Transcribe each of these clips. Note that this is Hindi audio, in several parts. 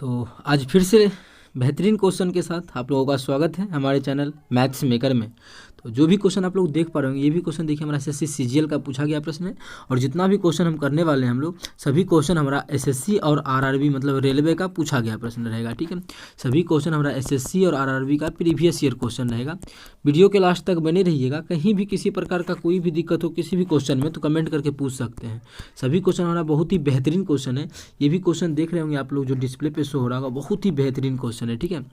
तो आज फिर से बेहतरीन क्वेश्चन के साथ आप लोगों का स्वागत है हमारे चैनल मैथ्स मेकर में। तो जो भी क्वेश्चन आप लोग देख पा रहे होंगे, ये भी क्वेश्चन देखिए हमारा एसएससी सीजीएल का पूछा गया प्रश्न है। और जितना भी क्वेश्चन हम करने वाले हैं हम लोग, सभी क्वेश्चन हमारा एसएससी और आरआरबी मतलब रेलवे का पूछा गया प्रश्न रहेगा। ठीक है, सभी क्वेश्चन हमारा एसएससी और आरआरबी का प्रीवियस ईयर क्वेश्चन रहेगा। वीडियो के लास्ट तक बने रहिएगा। कहीं भी किसी प्रकार का कोई भी दिक्कत हो किसी भी क्वेश्चन में तो कमेंट करके पूछ सकते हैं। सभी क्वेश्चन हमारा बहुत ही बेहतरीन क्वेश्चन है। ये भी क्वेश्चन देख रहे होंगे आप लोग, जो डिस्प्ले पे शो हो रहा होगा, बहुत ही बेहतरीन क्वेश्चन है। ठीक है,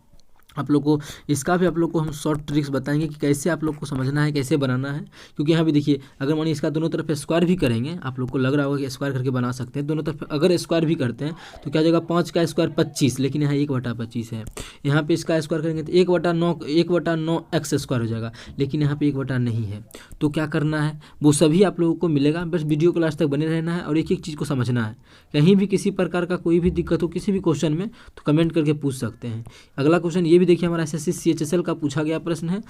आप लोग को इसका भी आप लोग को हम शॉर्ट ट्रिक्स बताएंगे कि कैसे आप लोग को समझना है, कैसे बनाना है। क्योंकि यहाँ भी देखिए, अगर मानिए इसका दोनों तरफ स्क्वायर भी करेंगे, आप लोग को लग रहा होगा कि स्क्वायर करके बना सकते हैं। दोनों तरफ अगर स्क्वायर भी करते हैं तो क्या जगह 5 का स्क्वायर 25, लेकिन यहाँ 1/25 है। यहाँ पे इसका स्क्वायर करेंगे तो 1/9 एक्स स्क्वायर हो जाएगा, लेकिन यहाँ पे 1/9 नहीं है। तो क्या करना है वो सभी आप लोगों को मिलेगा। बस वीडियो के लास्ट तक बने रहना है और एक एक चीज़ को समझना है। कहीं भी किसी प्रकार का कोई भी दिक्कत हो किसी भी क्वेश्चन में तो कमेंट करके पूछ सकते हैं। अगला क्वेश्चन ये भी देखिए, हमारा एसएससी सीएचएसएल का पूछा गया प्रश्न है,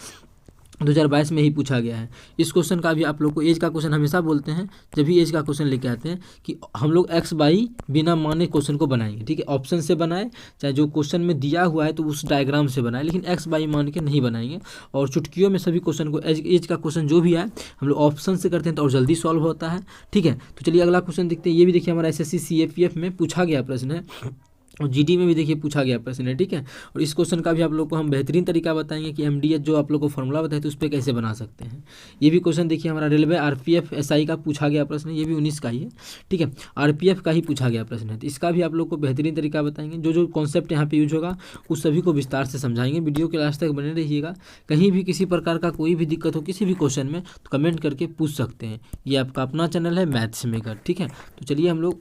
2022 में ही पूछा गया है। इस क्वेश्चन का भी आप लोग को एज का क्वेश्चन हमेशा बोलते हैं, जब भी एज का क्वेश्चन लेके आते हैं कि हम लोग एक्स बाई बिना माने क्वेश्चन को बनाएंगे। ठीक है, ऑप्शन से बनाए चाहे जो क्वेश्चन में दिया हुआ है तो उस डायग्राम से बनाए, लेकिन एक्स बाई मान के नहीं बनाएंगे। और चुटकियों में सभी क्वेश्चन को एज का क्वेश्चन जो भी आए हम लोग ऑप्शन से करते हैं तो और जल्दी सॉल्व होता है। ठीक है, तो चलिए अगला क्वेश्चन देखते हैं। ये भी देखिए हमारा एसएससी सीएपीएफ में पूछा गया प्रश्न है और जीडी में भी देखिए पूछा गया प्रश्न है। ठीक है, और इस क्वेश्चन का भी आप लोग को हम बेहतरीन तरीका बताएंगे कि एमडीएच जो आप लोग को फॉर्मूला बताए तो उस पर कैसे बना सकते हैं। ये भी क्वेश्चन देखिए हमारा रेलवे आरपीएफ एसआई का पूछा गया प्रश्न है, ये भी 19 का ही है। ठीक है, आरपीएफ का ही पूछा गया प्रश्न है, तो इसका भी आप लोग को बेहतरीन तरीका बताएंगे। जो जो कॉन्सेप्ट यहाँ पे यूज होगा उस सभी को विस्तार से समझाएंगे। वीडियो के लास्ट तक बने रहिएगा। कहीं भी किसी प्रकार का कोई भी दिक्कत हो किसी भी क्वेश्चन में तो कमेंट करके पूछ सकते हैं। ये आपका अपना चैनल है मैथ्स मेकर। ठीक है, तो चलिए हम लोग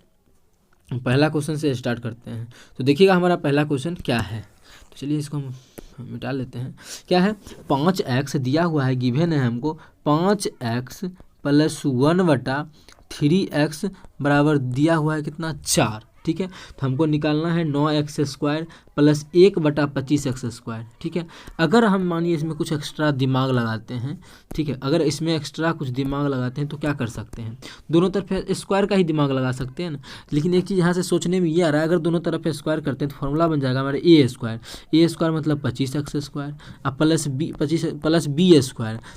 पहला क्वेश्चन से स्टार्ट करते हैं। तो देखिएगा हमारा पहला क्वेश्चन क्या है। तो चलिए इसको हम मिटा लेते हैं। क्या है, 5x दिया हुआ है, गिवन है हमको 5x + 1/3x बराबर दिया हुआ है कितना, 4। ठीक है, तो हमको निकालना है 9x² + 1/25x²। ठीक है, अगर हम मानिए इसमें कुछ एक्स्ट्रा दिमाग लगाते हैं, ठीक है, अगर इसमें एक्स्ट्रा कुछ दिमाग लगाते हैं तो क्या कर सकते हैं, दोनों तरफ स्क्वायर का ही दिमाग लगा सकते हैं ना। लेकिन एक चीज़ यहाँ से सोचने में ये आ रहा है, अगर दोनों तरफ स्क्वायर करते हैं तो फॉर्मूला बन जाएगा हमारे a² मतलब 25x² अब +b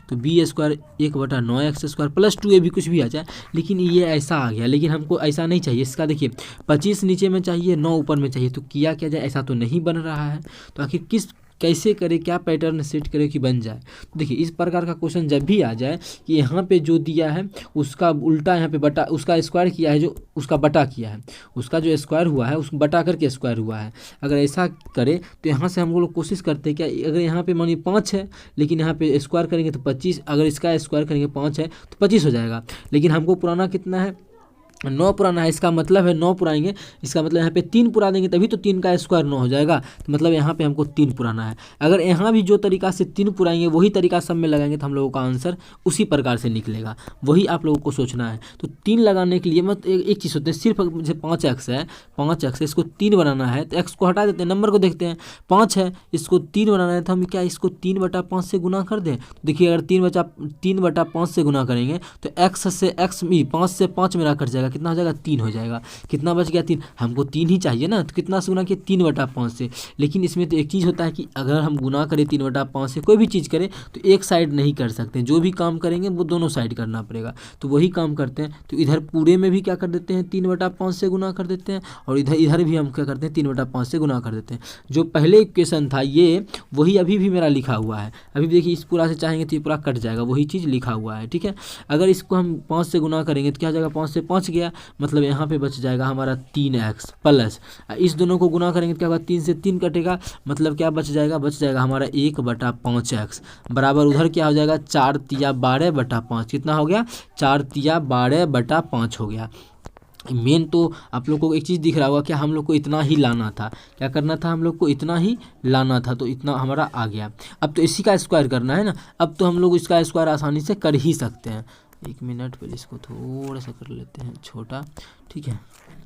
तो b² 1/9x² + 2a भी कुछ भी आ जाए, लेकिन ये ऐसा आ गया। लेकिन हमको ऐसा नहीं चाहिए। इसका देखिए 25 नीचे में चाहिए, 9 ऊपर में चाहिए, तो किया क्या जाए, ऐसा तो नहीं बन रहा है। तो आखिर कैसे करे, क्या पैटर्न सेट करे कि बन जाए। तो देखिए इस प्रकार का क्वेश्चन जब भी आ जाए कि यहाँ पे जो दिया है उसका उल्टा यहाँ पे बटा, उसका स्क्वायर किया है, जो उसका बटा किया है, उसका जो स्क्वायर हुआ है उसको बटा करके स्क्वायर हुआ है, अगर ऐसा करे तो यहाँ से हम लोग कोशिश करते हैं क्या, अगर यहाँ पे मानिए 5 है लेकिन यहाँ पे स्क्वायर करेंगे तो 25, अगर इसका स्क्वायर करेंगे 5 है तो 25 हो जाएगा। लेकिन हमको पुराना कितना है, 9 पुराना है। इसका मतलब है 9 पुराएंगे, इसका मतलब यहाँ पे 3 पुरा देंगे तभी तो 3 का स्क्वायर 9 हो जाएगा। तो मतलब यहाँ पे हमको 3 पुराना है। अगर यहाँ भी जो तरीका से 3 पुराएंगे वही तरीका सब में लगाएंगे तो हम लोगों का आंसर उसी प्रकार से निकलेगा। वही आप लोगों को सोचना है। तो 3 लगाने के लिए मत एक चीज़ होती है, सिर्फ जैसे 5x है, 5x है, इसको 3 बनाना है तो x को हटा देते हैं, नंबर को देखते हैं। 5 है, इसको 3 बनाना है तो हम क्या इसको 3/5 से गुना कर दें। तो देखिए अगर 3/5 से गुना करेंगे तो x से 5 से 5 मेरा कट जाएगा, कितना हो जाएगा, 3 हो जाएगा। कितना बच गया, 3। हमको 3 ही चाहिए ना, तो कितना से गुना किया, 3/5 से। लेकिन इसमें तो एक चीज़ होता है कि अगर हम गुना करें 3/5 से, कोई भी चीज़ करें तो एक साइड नहीं कर सकते, जो भी काम करेंगे वो दोनों साइड करना पड़ेगा। तो वही काम करते हैं, तो इधर पूरे में भी क्या कर देते हैं, 3/5 से गुना कर देते हैं, और इधर भी हम क्या करते हैं, 3/5 से गुना कर देते हैं। जो पहले इक्वेशन था ये वही अभी भी मेरा लिखा हुआ है। अभी देखिए इस पूरा से चाहेंगे तो ये पूरा कट जाएगा, वही चीज़ लिखा हुआ है। ठीक है, अगर इसको हम 5 से गुना करेंगे तो क्या हो जाएगा, 5 से 5 गया, मतलब यहाँ पे बच जाएगा हमारा 3x प्लस, इस दोनों को गुना करेंगे तो क्या होगा, 3 से 3 कटेगा, मतलब क्या बच जाएगा हमारा 1/5x बराबर उधर क्या हो जाएगा, 4 तिया 12/5। कितना हो गया, 4 तिया 12/5 हो गया। मेन तो आप लोग को एक चीज़ दिख रहा होगा कि हम लोग को इतना ही लाना था, क्या करना था, हम लोग को इतना ही लाना था, तो इतना हमारा आ गया। अब तो इसी का स्क्वायर करना है ना, अब तो हम लोग इसका स्क्वायर आसानी से कर ही सकते हैं। 1 मिनट पहले इसको थोड़ा सा कर लेते हैं छोटा। ठीक है,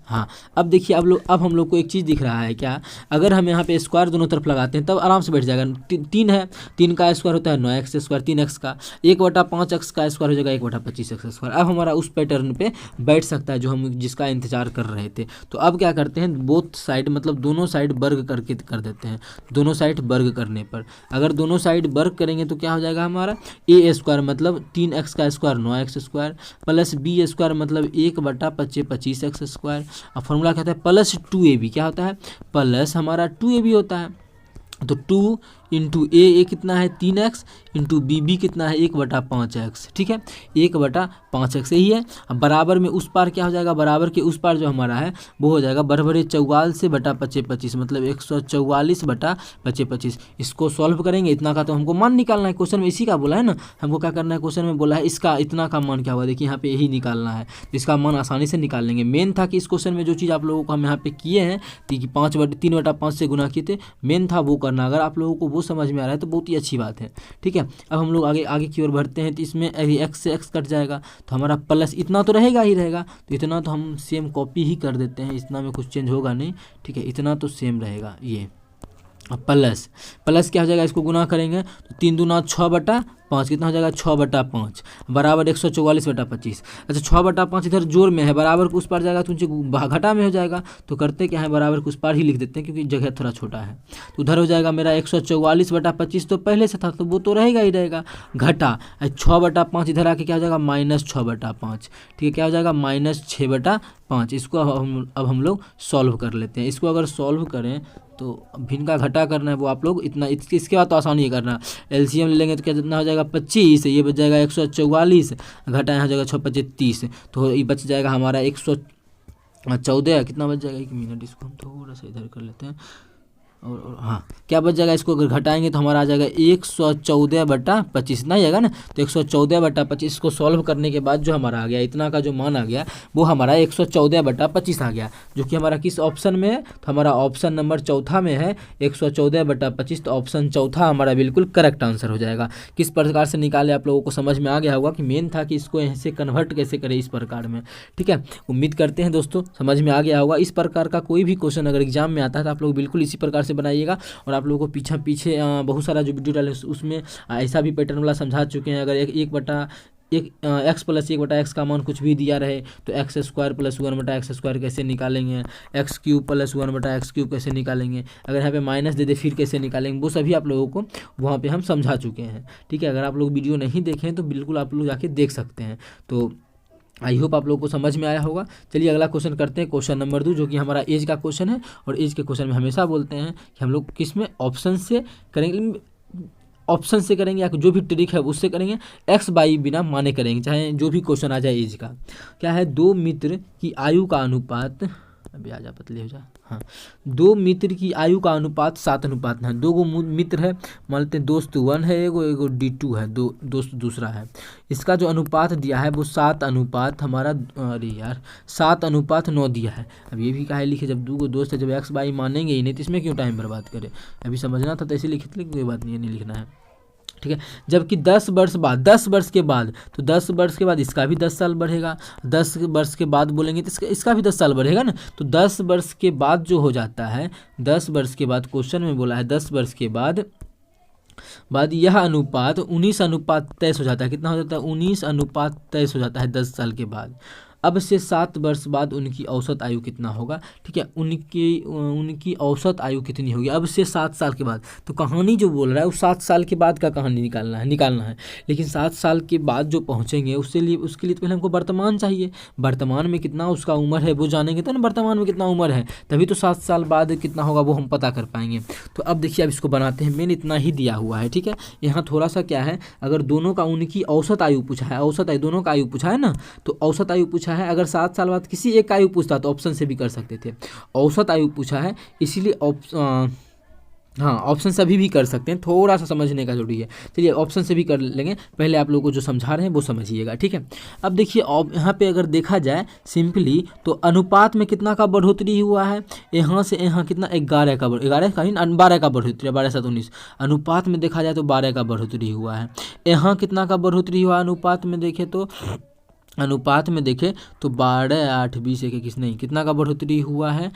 हाँ, अब देखिए अब हम लोग को एक चीज़ दिख रहा है क्या, अगर हम यहाँ पे स्क्वायर दोनों तरफ लगाते हैं तब आराम से बैठ जाएगा। 3 है, 3 का स्क्वायर होता है 9x स्क्वायर, 3x का 1/5x का स्क्वायर हो जाएगा 1/25x स्क्वायर। अब हमारा उस पैटर्न पे बैठ सकता है जो हम जिसका इंतजार कर रहे थे। तो अब क्या करते हैं, बोथ साइड मतलब दोनों साइड वर्ग करके कर देते हैं। दोनों साइड वर्ग करने पर, अगर दोनों साइड वर्ग करेंगे तो क्या हो जाएगा हमारा ए स्क्वायर मतलब 3x का square 9x square plus B square मतलब 1/25x स्क्वायर। अब फॉर्मूला क्या होता है, प्लस 2ab क्या होता है, प्लस हमारा 2ab होता है। तो 2 इंटू ए कितना है 3x इंटू बी कितना है 1/5x, ठीक है 1/5x यही है। अब बराबर में उस पार क्या हो जाएगा, बराबर के उस पार जो हमारा है वो हो जाएगा बराबर 44/25 मतलब 144/25। इसको सॉल्व करेंगे, इतना का तो हमको मान निकालना है, क्वेश्चन में इसी का बोला है ना, हमको क्या करना है, क्वेश्चन में बोला है इसका इतना का मान क्या हुआ, देखिए यहाँ पे यही निकालना है। तो इसका मान आसानी से निकाल लेंगे। मेन था कि इस क्वेश्चन में जो चीज़ आप लोगों को हम यहाँ पे किए हैं कि 3/5 से गुना किए थे, मेन था वो करना। अगर आप लोगों को वो समझ में आ रहा है तो बहुत ही अच्छी बात है, ठीक है। अब हम लोग आगे की ओर बढ़ते हैं, तो इसमें x से x कट जाएगा तो हमारा प्लस इतना तो रहेगा ही रहेगा, तो इतना तो हम सेम कॉपी ही कर देते हैं, इतना में कुछ चेंज होगा नहीं, ठीक है इतना तो सेम रहेगा ये। अब प्लस क्या हो जाएगा, इसको गुना करेंगे तो 3 दूना 6/5 कितना हो जाएगा 6/5 बराबर 144/25। अच्छा 6/5 इधर जोड़ में है, बराबर को उस पार जाएगा तो नीचे घटा में हो जाएगा। तो करते क्या है, बराबर को उस पार ही लिख देते हैं क्योंकि जगह थोड़ा छोटा है। तो उधर हो जाएगा मेरा 144/25 तो पहले से था तो वो तो रहेगा ही रहेगा, घटा 6/5 इधर आके क्या हो जाएगा -6/5, ठीक है क्या हो जाएगा -6/5। इसको अब हम लोग सॉल्व कर लेते हैं। इसको अगर सॉल्व करें तो भिन्न का घटा करना है वो आप लोग इतना, इसके बाद तो आसानी है करना। एलसीएम ले लेंगे तो क्या जितना हो जाएगा 25, ये बच जाएगा 144, घटा यहाँ हो जाएगा 6×5 = 30, तो ये बच जाएगा हमारा 114। कितना बच जाएगा, 1 मिनट इसको हम थोड़ा सा इधर कर लेते हैं और हाँ क्या बच जाएगा, इसको अगर घटाएंगे तो हमारा आ जाएगा 114/25 इतना ही आएगा ना। तो 114/25 इसको सॉल्व करने के बाद जो हमारा आ गया इतना का जो मान आ गया वो हमारा 114/25 आ गया, जो कि हमारा किस ऑप्शन में है, तो हमारा ऑप्शन नंबर चौथा में है 114/25। तो ऑप्शन चौथा हमारा बिल्कुल करेक्ट आंसर हो जाएगा। किस प्रकार से निकाले आप लोगों को समझ में आ गया होगा कि मेन था कि इसको ऐसे कन्वर्ट कैसे करें इस प्रकार में, ठीक है। उम्मीद करते हैं दोस्तों समझ में आ गया होगा। इस प्रकार का कोई भी क्वेश्चन अगर एग्जाम में आता है तो आप लोग बिल्कुल इसी प्रकार से बनाइएगा। और आप लोगों को पीछे बहुत सारा जो वीडियो डाले उसमें ऐसा भी पैटर्न वाला समझा चुके हैं। अगर x + 1/x का मान कुछ भी दिया रहे तो x² + 1/x² कैसे निकालेंगे, x³ + 1/x³ कैसे निकालेंगे, अगर यहाँ पे माइनस दे दे फिर कैसे निकालेंगे, वो सभी आप लोगों को वहाँ पे हम समझा चुके हैं, ठीक है। अगर आप लोग वीडियो नहीं देखें तो बिल्कुल आप लोग जाके देख सकते हैं। तो आई होप आप लोगों को समझ में आया होगा। चलिए अगला क्वेश्चन करते हैं, क्वेश्चन नंबर 2, जो कि हमारा एज का क्वेश्चन है। और एज के क्वेश्चन में हमेशा बोलते हैं कि हम लोग किस में ऑप्शन से करेंगे, ऑप्शन से करेंगे या जो भी ट्रिक है उससे करेंगे, x/y बिना माने करेंगे, चाहे जो भी क्वेश्चन आ जाए। एज का क्या है, 2 मित्र की आयु का अनुपात, अभी आ जा पतले हो जा, हाँ 2 मित्र की आयु का अनुपात 7:9 है। 2 मित्र है, मान लेते हैं दोस्त 1 है, एगो D2 है, दोस्त दूसरा है। इसका जो अनुपात दिया है वो 7:9 दिया है। अब ये भी काहे लिखे, जब 2 दोस्त है, जब x/y मानेंगे ही नहीं तो इसमें क्यों टाइम बर्बाद करें, अभी समझना था तो ऐसे लिखे थे, कोई बात नहीं लिखना है, ठीक है। जबकि 10 वर्ष बाद, 10 वर्ष के बाद, तो 10 वर्ष के बाद इसका भी 10 साल बढ़ेगा, 10 वर्ष के बाद बोलेंगे तो इसका भी 10 साल बढ़ेगा ना। तो 10 वर्ष के बाद जो हो जाता है, 10 वर्ष के बाद क्वेश्चन में बोला है 10 वर्ष के बाद यह अनुपात 19:23 हो जाता है। कितना हो जाता है, 19:23 हो जाता है 10 साल के बाद। अब से 7 वर्ष बाद उनकी औसत आयु कितना होगा, ठीक है। उनकी औसत आयु कितनी होगी अब से 7 साल के बाद। तो कहानी जो बोल रहा है वो 7 साल के बाद का कहानी निकालना है। लेकिन 7 साल के बाद जो पहुँचेंगे उसके लिए तो पहले हमको वर्तमान चाहिए, वर्तमान में कितना उसका उम्र है वो जानेंगे तो ना, वर्तमान में कितना उम्र है, तभी तो 7 साल बाद कितना होगा वो हम पता कर पाएंगे। तो अब देखिए अब इसको बनाते हैं, मैंने इतना ही दिया हुआ है, ठीक है। यहाँ थोड़ा सा क्या है, अगर दोनों का उनकी औसत आयु पूछा है, औसत आयु दोनों का आयु पूछा है ना, तो औसत आयु पूछा है। अगर 7 साल बाद किसी एक का आयु पूछता तो ऑप्शन से भी कर सकते थे, औसत आयु पूछा है इसीलिए ऑप्शन से अभी भी कर सकते हैं, थोड़ा सा समझने का जरूरी है। चलिए ऑप्शन से भी कर लेंगे, पहले आप लोगों को जो समझा रहे हैं वो समझिएगा, ठीक है। अब देखिए यहाँ पे अगर देखा जाए सिंपली तो अनुपात में कितना का बढ़ोतरी हुआ है, यहाँ से यहाँ कितना 11 का 12 का बढ़ोतरी, 12 7 19। अनुपात में देखा जाए तो 12 का बढ़ोतरी हुआ है। यहाँ कितना का बढ़ोतरी हुआ अनुपात में देखें तो अनुपात में देखें तो 12, 8, 20, 1, 21 नहीं, कितना का बढ़ोतरी हुआ है?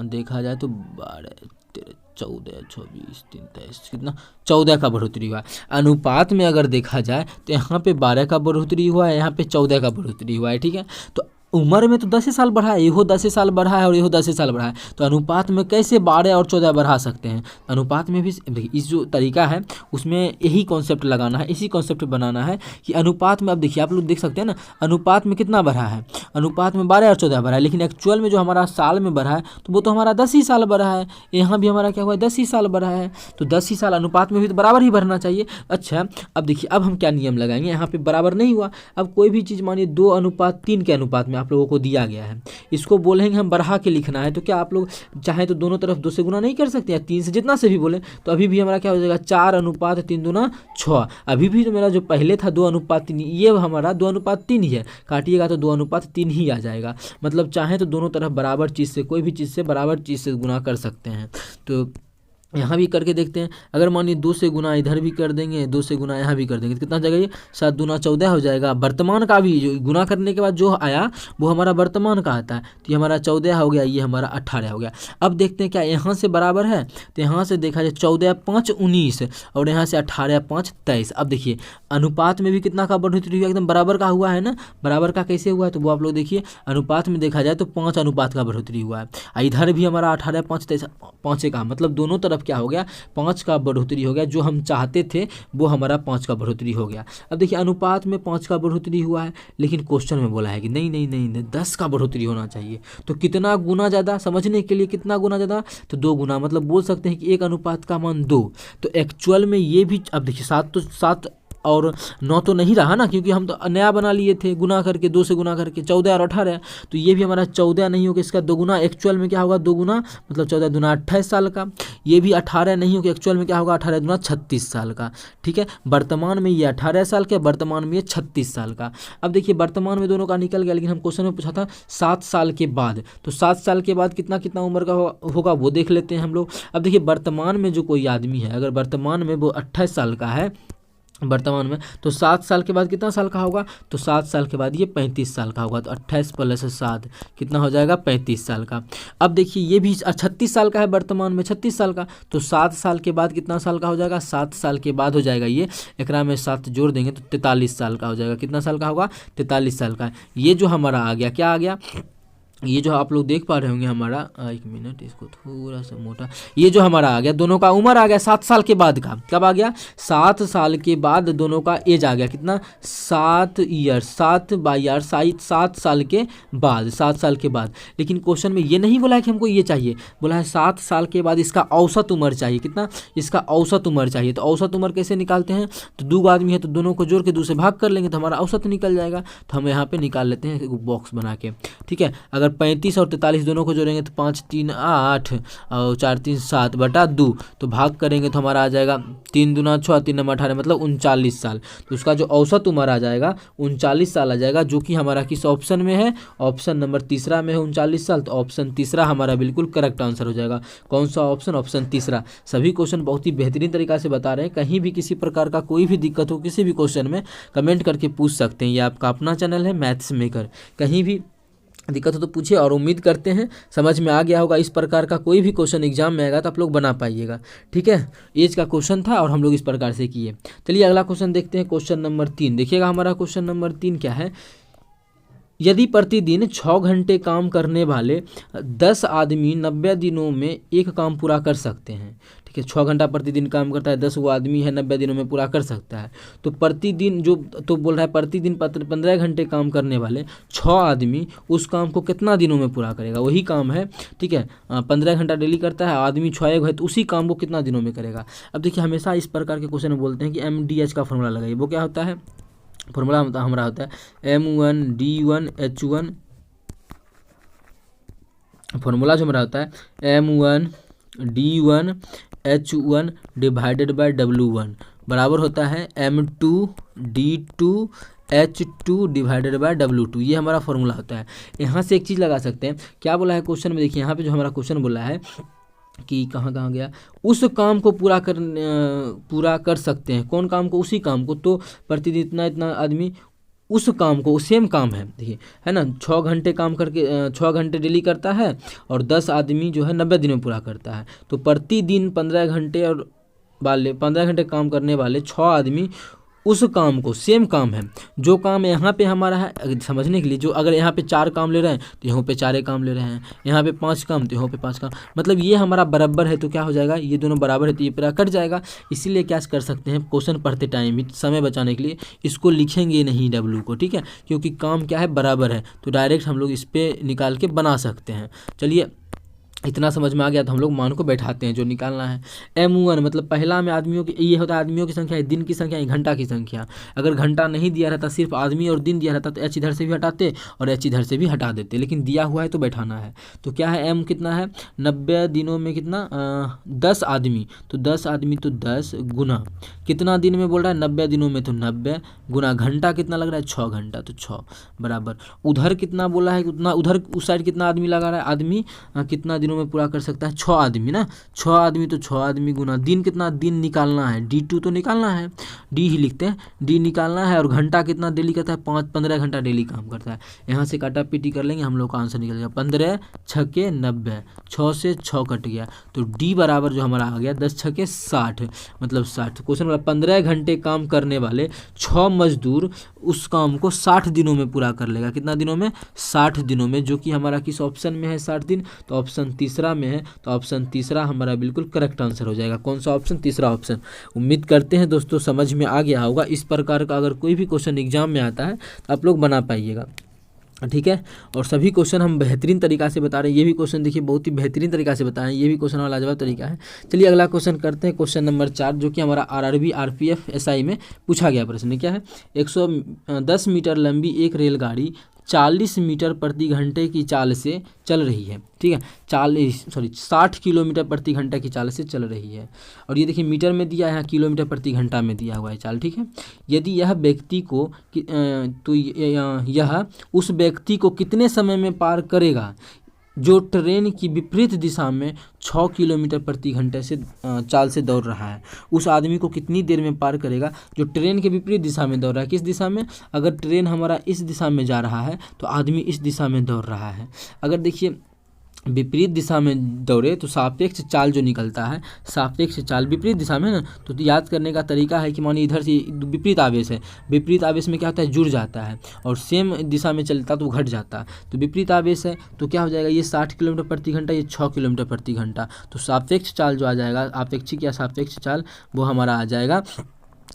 देखा जाए तो 12, 13, 14, 24, 23, कितना 14 का बढ़ोतरी हुआ है। अनुपात में अगर देखा जाए तो यहाँ पे 12 का बढ़ोतरी हुआ है, यहाँ पे 14 का बढ़ोतरी हुआ है। ठीक है, तो उम्र में तो 10 साल बढ़ा है, इहो 10 साल बढ़ा है और इहो 10 साल बढ़ा है, तो अनुपात में कैसे 12 और 14 बढ़ा सकते हैं? अनुपात में भी देखिए, इस जो तरीका है उसमें यही कॉन्सेप्ट लगाना है, इसी कॉन्सेप्ट बनाना है कि अनुपात में, अब देखिए आप लोग देख सकते हैं ना, अनुपात में कितना बढ़ा है? अनुपात में 12 और 14 बढ़ा है, लेकिन एक्चुअल में जो हमारा साल में बढ़ा है तो वो तो हमारा 10 ही साल बढ़ा है। यहाँ भी हमारा क्या हुआ है? 10 ही साल बढ़ा है, तो 10 ही साल अनुपात में भी तो बराबर ही बढ़ना चाहिए। अच्छा, अब देखिए, अब हम क्या नियम लगाएंगे? यहाँ पे बराबर नहीं हुआ। अब कोई भी चीज़ मानिए 2:3 के अनुपात में आप लोगों को दिया गया है, इसको बोलेंगे हम बढ़ा के लिखना है, तो क्या आप लोग चाहे तो दोनों तरफ 2 से गुना नहीं कर सकते, या 3 से, जितना से भी बोले, तो अभी भी हमारा क्या हो जाएगा? 4:3 दूना 6। अभी भी तो मेरा जो पहले था 2:3, ये हमारा 2:3 ही है, काटिएगा तो 2:3 ही आ जाएगा। मतलब चाहे तो दोनों तरफ बराबर चीज़ से, कोई भी चीज़ से बराबर चीज़ से गुना कर सकते हैं। तो यहाँ भी करके देखते हैं। अगर मानिए 2 से गुना इधर भी कर देंगे, 2 से गुना यहाँ भी कर देंगे, तो कितना हो जाएगा? ये 7 दूना 14 हो जाएगा। वर्तमान का भी जो गुना करने के बाद जो आया वो हमारा वर्तमान का आता है, तो ये हमारा 14 हो गया, ये हमारा 18 हो गया। अब देखते हैं क्या यहाँ से बराबर है, तो यहाँ से देखा जाए 14×5 19 और यहाँ से 18×5 23। अब देखिए अनुपात में भी कितना का बढ़ोतरी हुआ? एकदम बराबर का हुआ है ना। बराबर का कैसे हुआ है तो वो आप लोग देखिए, अनुपात में देखा जाए तो 5 अनुपात का बढ़ोतरी हुआ है। इधर भी हमारा 18×5 23, 5 का मतलब दोनों तरफ क्या हो गया? 5 का बढ़ोतरी हो गया। जो हम चाहते थे वो हमारा 5 का बढ़ोतरी हो गया। अब देखिए अनुपात में 5 का बढ़ोतरी हुआ है, लेकिन क्वेश्चन में बोला है कि नहीं नहीं नहीं, 10 का बढ़ोतरी होना चाहिए। तो कितना गुना ज़्यादा? समझने के लिए कितना गुना ज़्यादा? तो 2 गुना, मतलब बोल सकते हैं कि 1 अनुपात का मान 2। तो एक्चुअल में ये भी, अब देखिए 7 तो 7 और 9 तो नहीं रहा ना, क्योंकि हम तो नया बना लिए थे गुना करके, 2 से गुना करके 14 और 18, तो ये भी हमारा 14 नहीं होगा, इसका 2 गुना। एक्चुअल में क्या होगा? 2 गुना, मतलब 14 दूना 28 साल का। ये भी 18 नहीं होगा, एक्चुअल में क्या होगा? 18 दूना 36 साल का। ठीक है, वर्तमान में ये 18 साल का, वर्तमान में ये 36 साल का। अब देखिए वर्तमान में दोनों का निकल गया, लेकिन हम क्वेश्चन में पूछा था 7 साल के बाद, तो 7 साल के बाद कितना कितना उम्र का होगा वो देख लेते हैं हम लोग। अब देखिए वर्तमान में जो कोई आदमी है, अगर वर्तमान में वो 28 साल का है वर्तमान में, तो 7 साल के बाद कितना साल का होगा? तो 7 साल के बाद ये 35 साल का होगा। तो 28 + 7 कितना हो जाएगा? 35 साल का। अब देखिए ये भी 36 साल का है, वर्तमान में 36 साल का, तो 7 साल के बाद कितना साल का हो जाएगा? 7 साल के बाद हो जाएगा ये, एकरा में 7 जोड़ देंगे तो 43 साल का हो जाएगा। कितना साल का होगा? 43 साल का। ये जो हमारा आ गया, क्या आ गया? ये जो आप लोग देख पा रहे होंगे हमारा, एक मिनट इसको थोड़ा सा मोटा, ये जो हमारा आ गया, दोनों का उम्र आ गया 7 साल के बाद का। कब आ गया? 7 साल के बाद दोनों का एज आ गया। कितना? 7 ईयर, 7 साल के बाद, 7 साल के बाद। लेकिन क्वेश्चन में ये नहीं बोला है कि हमको ये चाहिए, बोला है 7 साल के बाद इसका औसत उम्र चाहिए। कितना? इसका औसत उम्र चाहिए। तो औसत उम्र कैसे निकालते हैं? तो 2 आदमी है तो दोनों को जोड़ के 2 से भाग कर लेंगे तो हमारा औसत निकल जाएगा। तो हम यहाँ पे निकाल लेते हैं बॉक्स बना के। ठीक है, अगर 35 और 43 दोनों को जोड़ेंगे तो 5 3 8 और 4 3 7 बटा 2, तो भाग करेंगे तो हमारा आ जाएगा 3 दूना 6 3 9 18, मतलब 39 साल। तो उसका जो औसत उम्र आ जाएगा 39 साल आ जाएगा, जो कि हमारा किस ऑप्शन में है? ऑप्शन नंबर तीसरा में है 39 साल। तो ऑप्शन तीसरा हमारा बिल्कुल करेक्ट आंसर हो जाएगा। कौन सा ऑप्शन? ऑप्शन तीसरा। सभी क्वेश्चन बहुत ही बेहतरीन तरीका से बता रहे हैं। कहीं भी किसी प्रकार का कोई भी दिक्कत हो किसी भी क्वेश्चन में, कमेंट करके पूछ सकते हैं। ये आपका अपना चैनल है मैथ्स मेकर, कहीं भी दिक्कत हो तो पूछिए। और उम्मीद करते हैं समझ में आ गया होगा। इस प्रकार का कोई भी क्वेश्चन एग्जाम में आएगा तो आप लोग बना पाइएगा। ठीक है, एज का क्वेश्चन था और हम लोग इस प्रकार से किए। चलिए अगला क्वेश्चन देखते हैं, क्वेश्चन नंबर 3। देखिएगा हमारा क्वेश्चन नंबर 3 क्या है? यदि प्रतिदिन 6 घंटे काम करने वाले 10 आदमी 90 दिनों में एक काम पूरा कर सकते हैं। ठीक है, 6 घंटा प्रतिदिन काम करता है, 10 वो आदमी है, 90 दिनों में पूरा कर सकता है। तो प्रतिदिन जो, तो बोल रहा है प्रतिदिन 15 घंटे काम करने वाले 6 आदमी उस काम को कितना दिनों में पूरा करेगा? वही काम है, ठीक है, 15 घंटा डेली करता है, आदमी 6 है तो उसी काम को कितना दिनों में करेगा? अब देखिए हमेशा इस प्रकार के क्वेश्चन में बोलते हैं कि MDH का फॉर्मूला लगाइए। वो क्या होता है? फॉर्मूला हमारा होता है M1D1H1। फॉर्मूला जो हमारा होता है M1D1H1 डिवाइडेड बाय W1 बराबर होता है M2D2H2 डिवाइडेड बाय W2। ये हमारा फॉर्मूला होता है। यहाँ से एक चीज़ लगा सकते हैं, क्या बोला है क्वेश्चन में? देखिए यहाँ पे जो हमारा क्वेश्चन बोला है कि कहाँ गया, उस काम को पूरा कर सकते हैं। कौन काम को? उसी काम को। तो प्रतिदिन इतना इतना आदमी उस काम को, सेम काम है देखिए, है ना, 6 घंटे काम करके 6 घंटे डेली करता है और 10 आदमी जो है 90 दिन में पूरा करता है। तो प्रतिदिन 15 घंटे और 15 घंटे काम करने वाले 6 आदमी उस काम को, सेम काम है, जो काम यहाँ पे हमारा है समझने के लिए, जो अगर यहाँ पे 4 काम ले रहे हैं तो यहाँ पे 4 काम ले रहे हैं, यहाँ पे 5 काम तो यहाँ पे 5 काम, मतलब ये हमारा बराबर है तो क्या हो जाएगा, ये दोनों बराबर है तो ये पूरा कट जाएगा। इसीलिए क्या कर सकते हैं, क्वेश्चन पढ़ते टाइम ही समय बचाने के लिए इसको लिखेंगे नहीं W को, ठीक है, क्योंकि काम क्या है, बराबर है, तो डायरेक्ट हम लोग इस पर निकाल के बना सकते हैं। चलिए इतना समझ में आ गया तो हम लोग मान को बैठाते हैं जो निकालना है। M1 मतलब पहला में आदमियों की, ये होता है आदमियों की संख्या, दिन की संख्या, घंटा की संख्या। अगर घंटा नहीं दिया रहता, सिर्फ आदमी और दिन दिया रहता तो H इधर से भी हटाते और H इधर से भी हटा देते, लेकिन दिया हुआ है तो बैठाना है। तो क्या है, M कितना है, 90 दिनों में कितना, 10 आदमी, तो 10 आदमी तो 10 गुना कितना दिन में बोल रहा है, 90 दिनों में तो 90 गुना घंटा कितना लग रहा है, 6 घंटा, तो 6 बराबर उधर कितना बोला है, उतना उधर उस साइड कितना आदमी लगा रहा है, आदमी कितना दिनों में पूरा कर सकता है, 6 आदमी ना, 6 आदमी तो 6 आदमी गुना दिन कितना, दिन निकालना है, D2 तो निकालना है, D ही लिखते हैं, D निकालना है, और घंटा कितना डेली करता है, 15 घंटा डेली काम करता है। यहाँ से काटा पीटी कर लेंगे हम लोग का आंसर निकल गया, 15 छके 90, 6 से 6 कट गया, तो D बराबर जो हमारा आ गया 10 छके 60, मतलब 60। क्वेश्चन वाला 15 घंटे काम करने वाले 6 मजदूर उस काम को 60 दिनों में पूरा कर लेगा, कितना दिनों में, 60 दिनों में, जो कि हमारा किस ऑप्शन में है 60 दिन, तो ऑप्शन तीसरा में है, तो ऑप्शन तीसरा हमारा बिल्कुल करेक्ट आंसर हो जाएगा। कौन सा ऑप्शन, तीसरा ऑप्शन। उम्मीद करते हैं दोस्तों समझ में आ गया होगा। इस प्रकार का अगर कोई भी क्वेश्चन एग्जाम में आता है तो आप लोग बना पाइएगा, ठीक है। और सभी क्वेश्चन हम बेहतरीन तरीका से बता रहे हैं, ये भी क्वेश्चन देखिए बहुत ही बेहतरीन तरीका से बता रहे हैं, ये भी क्वेश्चन वाला लाजवाब तरीका है। चलिए अगला क्वेश्चन करते हैं, क्वेश्चन नंबर 4, जो कि हमारा RRB RPF SI में पूछा गया प्रश्न क्या है, 110 मीटर लंबी एक रेलगाड़ी 40 मीटर प्रति घंटे की चाल से चल रही है, ठीक है, 60 किलोमीटर प्रति घंटा की चाल से चल रही है। और ये देखिए मीटर में दिया है, किलोमीटर प्रति घंटा में दिया हुआ है चाल, ठीक है। यदि यह व्यक्ति को तो यह उस व्यक्ति को कितने समय में पार करेगा जो ट्रेन की विपरीत दिशा में 6 किलोमीटर प्रति घंटे से चाल से दौड़ रहा है। उस आदमी को कितनी देर में पार करेगा जो ट्रेन के विपरीत दिशा में दौड़ रहा है। किस दिशा में, अगर ट्रेन हमारा इस दिशा में जा रहा है तो आदमी इस दिशा में दौड़ रहा है। अगर देखिए विपरीत दिशा में दौड़े तो सापेक्ष चाल जो निकलता है, सापेक्ष चाल विपरीत दिशा में ना, तो याद करने का तरीका है कि मानिए इधर से विपरीत आवेश है, विपरीत आवेश में क्या होता है, जुड़ जाता है, और सेम दिशा में चलता तो घट जाता है। तो विपरीत आवेश है तो क्या हो जाएगा, ये 60 किलोमीटर प्रति घंटा, ये 6 किलोमीटर प्रति घंटा, तो सापेक्ष चाल जो आ जाएगा, आपेक्षिक या सापेक्ष चाल, वो हमारा आ जाएगा,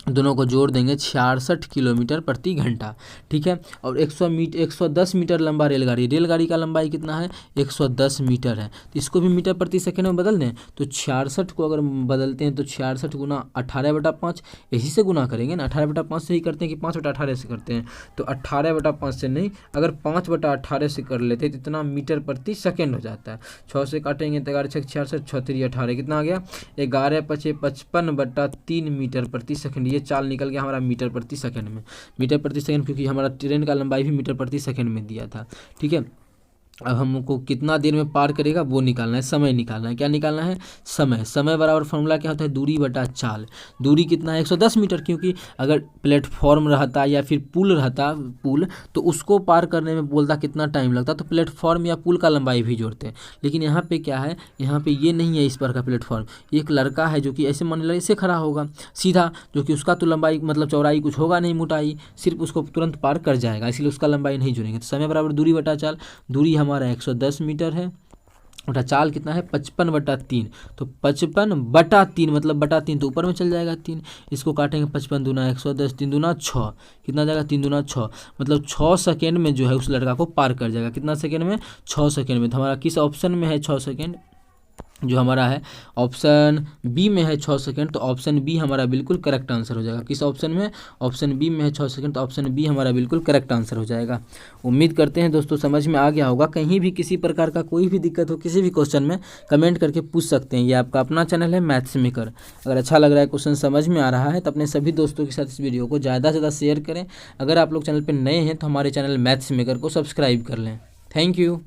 दोनों को जोड़ देंगे 66 किलोमीटर प्रति घंटा, ठीक है। और 110 मीटर लंबा रेलगाड़ी का लंबाई कितना है, 110 मीटर है, तो इसको भी मीटर प्रति सेकंड में बदल दें तो 66 को अगर बदलते हैं तो 66 गुना 18/5, यही से गुना करेंगे ना, 18/5 से ही करते हैं कि 5/18 से करते हैं, तो 18/5 से नहीं, अगर 5/18 से कर लेते तो इतना मीटर प्रति सेकेंड हो जाता है। 6 से काटेंगे तो 11 6 66, 6 3 18, कितना आ गया, 11 5 55/3 मीटर प्रति सेकंड। ये चाल निकल गया हमारा मीटर प्रति सेकंड में, मीटर प्रति सेकंड, क्योंकि हमारा ट्रेन का लंबाई भी मीटर प्रति सेकंड में दिया था, ठीक है। अब हमको कितना देर में पार करेगा वो निकालना है, समय निकालना है। क्या निकालना है, समय। समय बराबर फॉर्मूला क्या होता है, दूरी बटा चाल। दूरी कितना है, 110 मीटर, क्योंकि अगर प्लेटफॉर्म रहता या फिर पुल रहता, पुल, तो उसको पार करने में बोलता कितना टाइम लगता, तो प्लेटफॉर्म या पुल का लंबाई भी जोड़ते हैं। लेकिन यहाँ पे क्या है, यहाँ पे ये नहीं है इस पर का प्लेटफॉर्म, एक लड़का है जो कि ऐसे मान लो ऐसे खड़ा होगा सीधा, जो कि उसका तो लंबाई मतलब चौड़ाई कुछ होगा नहीं, मोटाई, सिर्फ उसको तुरंत पार कर जाएगा, इसलिए उसका लंबाई नहीं जोड़ेंगे। तो समय बराबर दूरी बटा चाल, दूरी हमारा 110 मीटर है, उठा चाल कितना है 55/3, तो 55/3 मतलब बटा 3 तो ऊपर में चल जाएगा 3, इसको काटेंगे 55 दूना 110, 3 दूना 6, कितना जाएगा 3 दूना 6, मतलब 6 सेकेंड में जो है उस लड़का को पार कर जाएगा। कितना सेकेंड में, 6 सेकेंड में। तो हमारा किस ऑप्शन में है 6 सेकेंड, जो हमारा है ऑप्शन बी में है 6 सेकंड, तो ऑप्शन बी हमारा बिल्कुल करेक्ट आंसर हो जाएगा। किस ऑप्शन में, ऑप्शन बी में है 6 सेकंड, तो ऑप्शन बी हमारा बिल्कुल करेक्ट आंसर हो जाएगा। उम्मीद करते हैं दोस्तों समझ में आ गया होगा। कहीं भी किसी प्रकार का कोई भी दिक्कत हो किसी भी क्वेश्चन में कमेंट करके पूछ सकते हैं। ये आपका अपना चैनल है मैथ्स मेकर। अगर अच्छा लग रहा है, क्वेश्चन समझ में आ रहा है, तो अपने सभी दोस्तों के साथ इस वीडियो को ज़्यादा से ज़्यादा शेयर करें। अगर आप लोग चैनल पर नए हैं तो हमारे चैनल मैथ्स मेकर को सब्सक्राइब कर लें। Thank you.